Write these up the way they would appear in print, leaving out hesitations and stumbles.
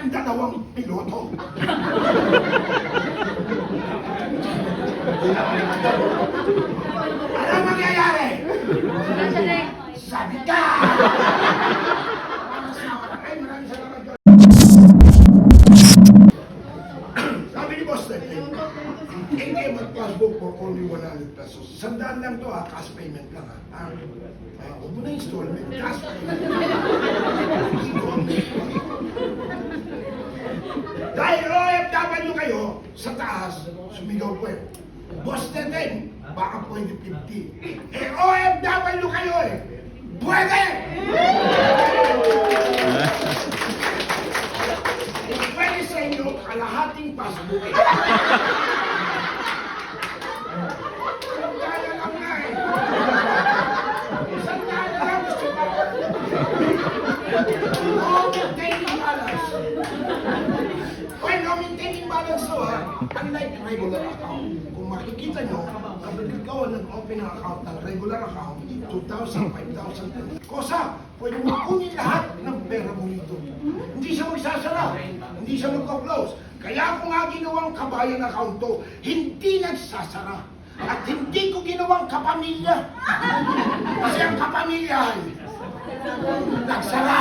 ng dalawang piloto. Ano mangyayari? Sabi ka! Ay, maraming salamat. Sabi ni Boss Ted, ATM at passbook for only 100 pesos. Sandaan lang to ha, cash payment lang ha. Huwag mo na installment, cash payment. Dahil OFW kayo, sa taas, sumigaw ko eh. Boss Ted din, baka pwede 50. Eh OFW kayo eh, pwede! Pwede sa inyo, kalahating passbook eh. Sandala lang nga eh. Sandala lang gusto ko. No maintaining balance. Well, no maintaining balance to ha. Unlike regular account. Kung makikita nyo, kapag ikaw nag-open ng account ng regular account, 2,000, 5,000, kosa, pwede mo kunin lahat ng pera mo nito. Hindi siya magsasara, hindi siya mag-close. Kaya ako nga ginawang kabayan account to, hindi nagsasara. At hindi ko ginawang kapamilya. Kasi ang kapamilya ay nagsara.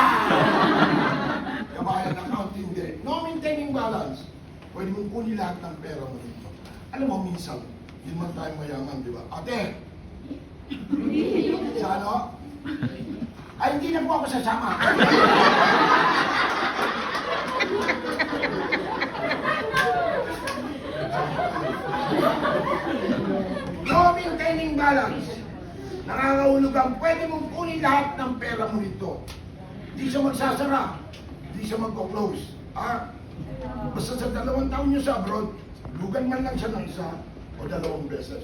Kabayan account hindi. No maintaining balance. Pwede mong kunin lahat ng pera mo dito. Alam mo, minsan, hindi man tayo mayaman, di ba? Ate! Sa ano? Ay, hindi na po ako sasama. No maintaining balance. Nangangahulugan, pwede mong kunin lahat ng pera mo nito. Hindi siya magsasara. Hindi siya magko-close. Basta sa 2 taon nyo sa abroad, lugan man lang siya ng 1 o 2 beses.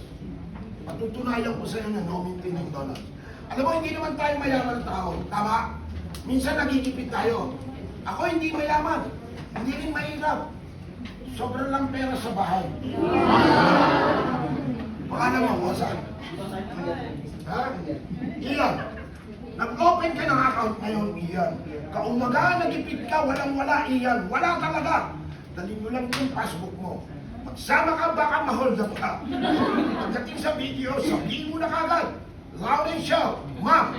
Patutunayan ko sa inyo na no maintaining balance. Alam mo, hindi naman tayo mayaman tao. Tama? Minsan nagigipit tayo. Ako hindi mayaman. Hindi rin mahirap. Sobrang lang pera sa bahay. Baka naman mo, saan? Ha? Iyan. Nag-open ka ng account ngayon, Iyan. Kaumaga, nagipit ka, walang-wala, Iyan. Wala talaga. Dali mo lang yung passbook mo. Magsama ka, baka ma-hold up ka. Pagdating sa video, sabihin mo na kagad. Loud and shout, Ma'am,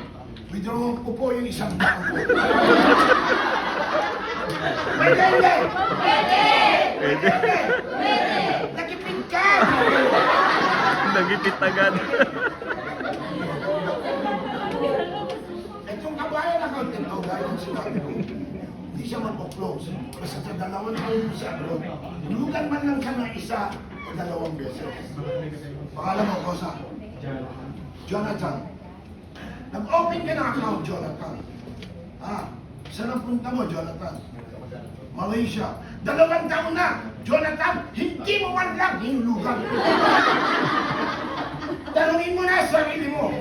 withdraw ko po yung 100 ko. Pwede, hindi? Pwede! Pwede! Nagipit ka! Nagipit agad. Itong kabayan account din, gaya ng sinabi ko, hindi siya mag-close. Basta sa 2 taon siya, lugan man lang siya ng 1 o 2 beses. Pangalan mo, Kosa? Jonathan. Nag-open ka ng account, Jonathan. Saan ang punta mo, Jonathan? Malaysia. 2 taon na, Jonathan, hindi mo man lang hinulugan. Tanungin mo na sa sarili mo,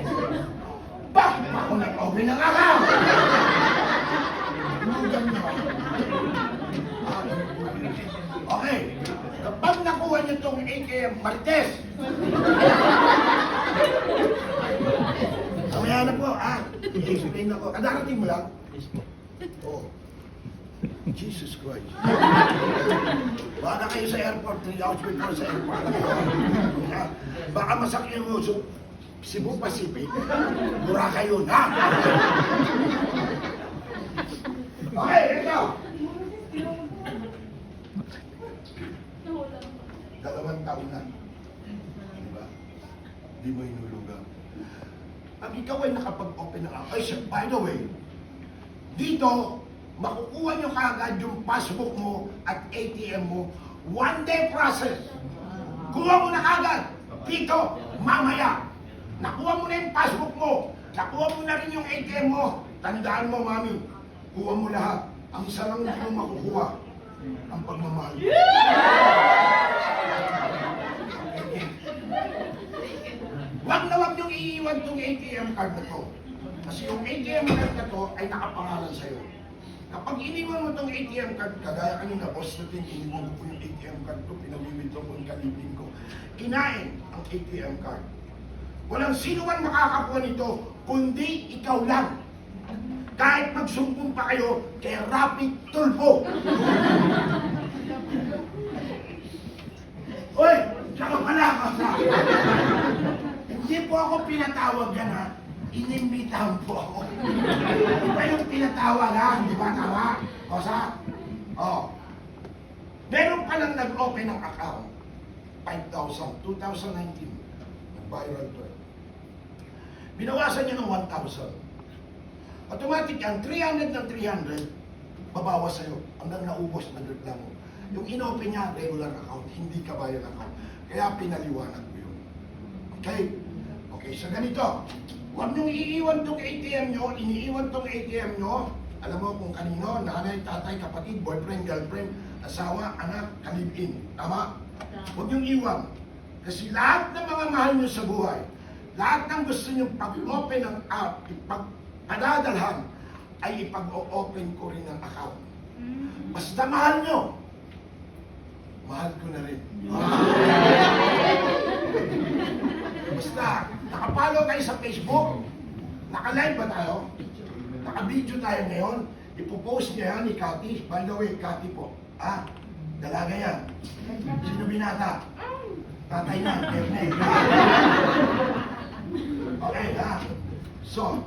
bakit ako nag-open ng account? Hinulugan mo. Okay, kapag nakuha niyo itong ATM Martes, mamaya na po, i-explain ako. Darating mo lang? Oh. Jesus Christ. Baka kayo sa airport, 3 hours before sa airport. Baka masakit yung uso. Cebu Pacific. Mura kayo na. Okay, ito. 2 taon na. Diba? Di mo inulugan. Pag ikaw ay nakapag-open ng account, by the way, dito, makukuha nyo kaagad yung passbook mo at ATM mo, 1-day process. Kuha mo na kaagad. Dito, mamaya. Nakuha mo na yung passbook mo. Nakuha mo na rin yung ATM mo. Tandaan mo, mami, kuha mo lahat. Ang isa lang hindi mo makukuha, ang pagmamahal. Wag na wag niyong iiwan tong ATM card na to. Kasi yung ATM card na to ay nakapangalan sa'yo. Kapag iniwan mo tong ATM card, kagaya kanina, boss natin, iniwan ko yung ATM card ko, pinamimito ko yung kalibin ko. Kinain ang ATM card. Walang sino man makakakuha nito, kundi ikaw lang. Kahit magsumbong pa kayo kay Rapid Tulfo. kosa. Hindi po ako pinatawag yan ha. Inimbitahan po ako. Iba yung pinatawag ha, di ba tama? Kosa? Oh. Meron pa lang nag-open ng account. 5,000. 2019. Nag-viral to. Binawasan niya ng 1,000. Automatic yan, 300 ng 300, babawas sa'yo. Hanggang naubos, nagreklamo. Yung in-open niya, regular account, hindi kabayan account. Kaya pinaliwanag ko yun. Okay? Okay, so ganito. Huwag niyong iiwan tong ATM nyo, iniiwan tong ATM nyo. Alam mo kung kanino, nanay, tatay, kapatid, boyfriend, girlfriend, asawa, anak, kalibin. Tama? Huwag niyong iwan. Kasi lahat ng mga mahal nyo sa buhay, lahat ng gusto nyo pag-open ng app, padadalhan, ay ipag-open ko rin ang account. Basta mahal nyo, mahal ko na rin. Basta, nakapalo kayo sa Facebook, naka-live ba tayo? Naka-video tayo ngayon, ipopost niya yan ni Cathy. By the way, Cathy po, dalaga yan. Sino binata? Tatay na, Kevin. Okay, so,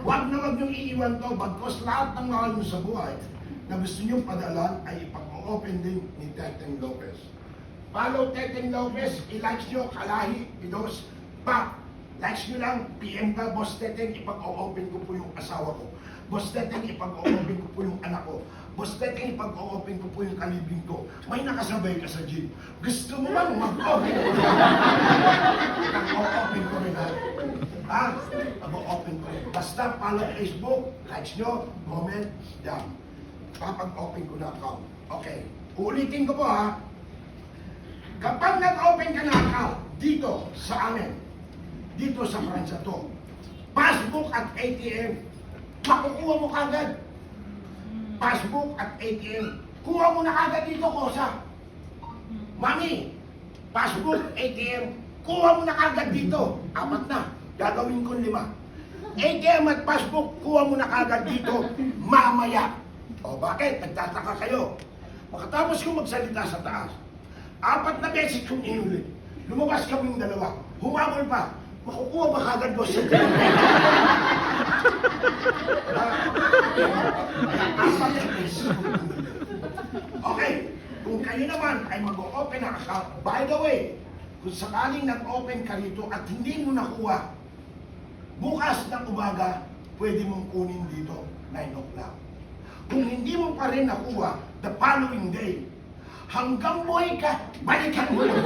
wag na wag niyong iiwan to, bagkos lahat ng mahal niyo sa buhay na gusto niyong padalan ay ipag-open din ni Teteng Lopez. Follow Teteng Lopez, i-likes niyo, Kalahi, Pidos, pa. Likes niyo lang, PM ka, Boss Teteng, ipag-open ko po yung asawa ko. Boss Teteng, ipag-open ko po yung anak ko. Boss Teteng, ipag-open ko po yung kalibing ko. May nakasabay ka sa gym. Gusto mo bang mag-open ko rin? Mag-open ko rin ha? Mag-open ko rin. Basta follow Facebook, likes nyo, comment, yan. Papag-open ko na account. Okay. Ulitin ko po ha. Kapag nag-open ka na account dito sa amin, dito sa Pransya to, passbook at ATM, makukuha mo kagad. Passbook at ATM, kuha mo na kagad dito, Kosa. Mami, passbook, ATM, kuha mo na kagad dito. 4 na, gagawin ko 5. ATM at passbook, kuha mo na kagad dito, mamaya. O bakit? Nagtataka kayo. Makatapos kong magsalita sa taas, 4 na beses kong inulit. Lumabas kaming 2, humabol pa. Makukuha ba kagad mo siya? Okay, kung kayo naman ay mag-open ng account, by the way, kung sakaling nag-open ka rito at hindi mo nakuha, bukas ng umaga, pwede mong kunin dito, 9 o'clock. Kung hindi mo pa rin nakuha, the following day, hanggang buhay ka, balikan mo lang.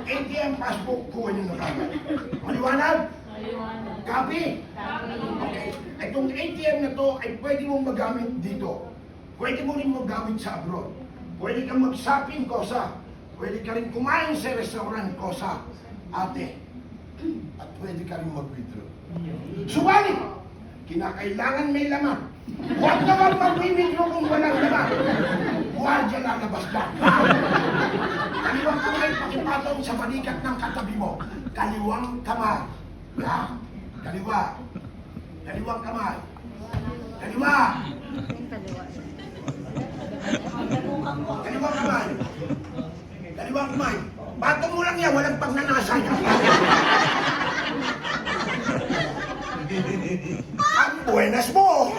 ATM passbook, kuha nyo na kagad. Maliwanag? Maliwanag. Copy? Okay. Itong ATM na to ay pwede mong magamit dito. Pwede mo rin magamit sa abroad. Pwede kang mag-shopping, Kosa. Pwede ka rin kumain sa restaurant, Kosa. Ate. At pwede ka rin mag-withdraw. Subalit, kinakailangan may laman. Huwag naman mag-withdraw kung walang laman. Guardia lalabas dyan. Kaliwang kamay, pakipatong sa balikat ng katabi mo. Kaliwang kamay. Yan. Kaliwa. Kaliwang kamay. Kaliwa. Kaliwang kamay. Kaliwang kamay. Patong mo lang yan, walang pagnanasa yan. Ang buenas mo.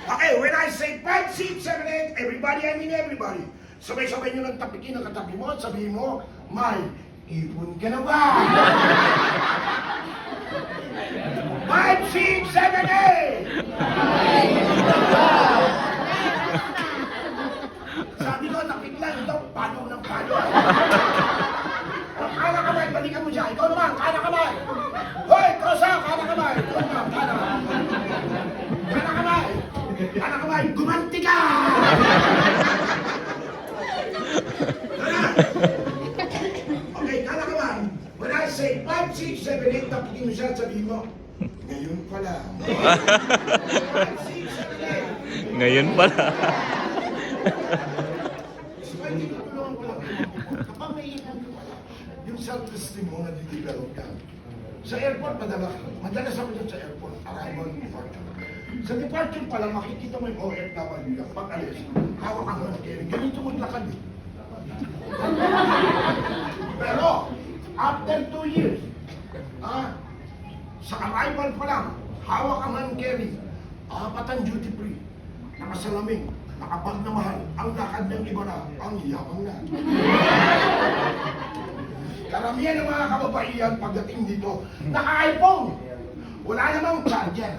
Okay, when I say 5, 6, 7, 8, everybody, I mean everybody. Sabay-sabay nyo lang tapikin ang katabi mo at sabihin mo, May, ipon ka na ba? 5, 6, 7, 8! Sabi ko, tapik lang ito, palo ng palo. Kana kamay, balikan mo siya. Ikaw naman, kana kamay. Hoy, Kosa, kana kamay. Ikaw naman, kana kamay. Kana kamay. Kana kamay, gumanti ka! Okay, kana kamay. When I say 5, 6, 7, 8, tapikin mo siya at sabihin mo, ngayon pala. 5, 6, 7, 8. Ngayon pala. Pwede ko tulungan ko lang kayo. Kapag may ipon ko pala, yung self-esteem mo na didevelop ka. Sa airport, madalas ako dyan sa airport, arrival, departure. Sa departure pala, makikita mo yung OFW ka. Pag alis, hawak ang mga kering. Ganito mo lakad eh. Pero, after 2 years, sa arrival pa lang, hawak ang hand carry, apat ang duty free, nakasalaming, nakapag na mahal, ang lakad ng iba na, ang yabang na. Karamihan ng mga kababaihan pagdating dito, naka-iPhone, wala namang charger.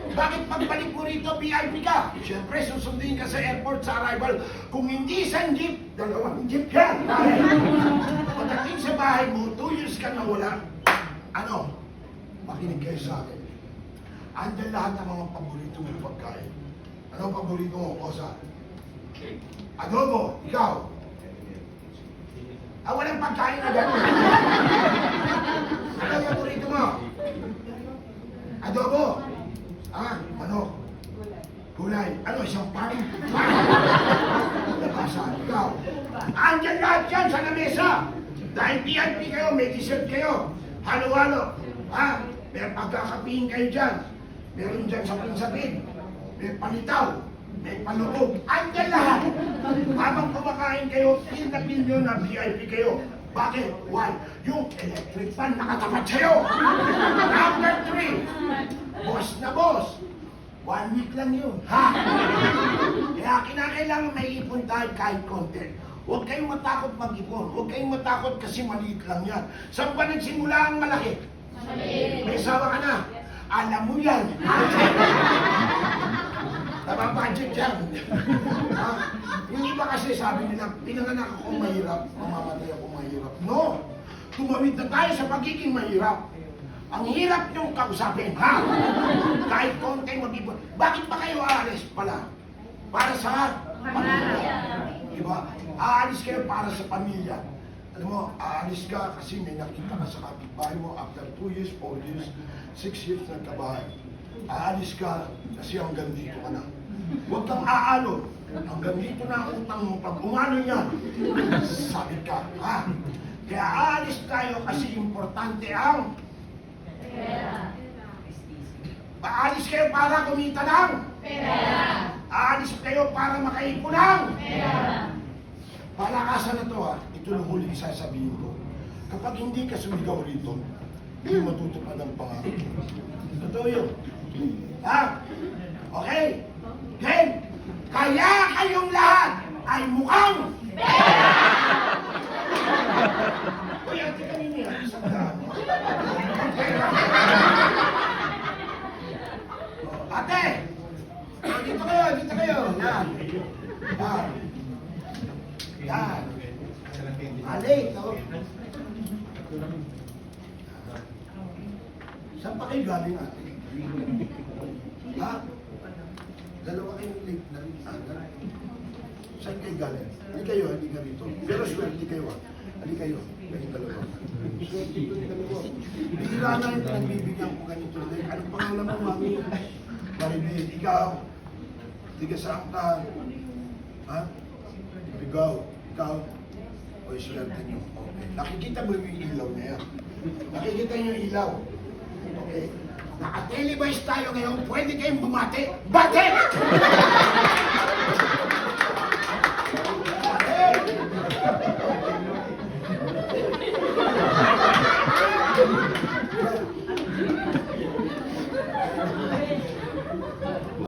Bakit pagbalik mo rito, VIP ka? Siyempre, susundin ka sa airport sa arrival. Kung hindi isang jeep, 2 jeep yan. Pagdating sa bahay mo, 2 years ka na wala. Ano? Makinig kayo sa akin. Andyan lahat ng mga paborito mong pagkain. Ano ang paborito mo, Kosa? Adobo, ikaw. Walang pagkain na gano'n. Ano ang paborito mo? Adobo. Manok. Gulay. Ano, isang pan? Nabasa, ikaw. Andyan lahat yan sa lamesa. Dahil VIP kayo, may dessert kayo. Halo-halo. May pagkakapihin kayo dyan. Meron dyan sapin-sapin. May palitaw. May palubog. Andyan lahat. Habang kumakain kayo, feel na feel nyo na VIP kayo. Bakit? Why? Yung electric fan nakatapat sa'yo. Number 3. Boss na boss. 1 week lang yun. Kaya kinakailangan may ipon tayo kahit konti. Huwag kayong matakot mag-ipon. Huwag kayong matakot kasi maliit lang yan. Saan ba nagsimula ang malaki? May asawa ka na. Alam mo yan. Nababudget yan. Yung iba kasi sabi nila, pinanganak ako mahirap, mamamatay ako mahirap. No! Tumawid na tayo sa pagiging mahirap. Ang hirap niyong kausapin, kahit konti mag-ibon. Bakit ba kayo aalis pala? Para sa pamilya. Diba? Aalis kayo para sa pamilya. Alam mo, aalis ka kasi may nakita ka sa kapitbahay mo after 2 years, 4 years, 6 years nagkabahay. Aalis ka kasi hanggang dito ka na. Huwag kang aalon. Hanggang dito na ang utang mo. Pag umano niya, sabit ka. Kaya aalis tayo kasi importante ang pera. Aalis kayo para kumita ng pera. Aalis kayo para makaipon ng pera. Palakasan na to ito lang huling sasabihin ko. Kapag hindi ka sumigaw rito, hindi matutupad ang pangarap mo. Totoo yun. Okay? Then, kaya kayong lahat ay mukhang pera! Uy, ate kanina yan. Isang daan. Ate! Dito kayo, dito kayo. Yan. Yan. Alay, ito. Saan pa kayo galing ate? Dalawa kayong late na rin. Saan kayo galing? Hindi kayo, hindi ka rito. Pero swerte kayo Hindi kayo. Kayong dalawa. Swerte ko yung dalawa. Bihira na yung nagbibigyan ko ganito. Anong pangalan mo, mami? Maribel, ikaw. Tiga saan ka? Ikaw. O, swerte nyo. Okay. Nakikita mo yung ilaw na yan. Nakikita nyo yung ilaw. Okay. Naka-televise tayo ngayon, pwede kayong bumati. But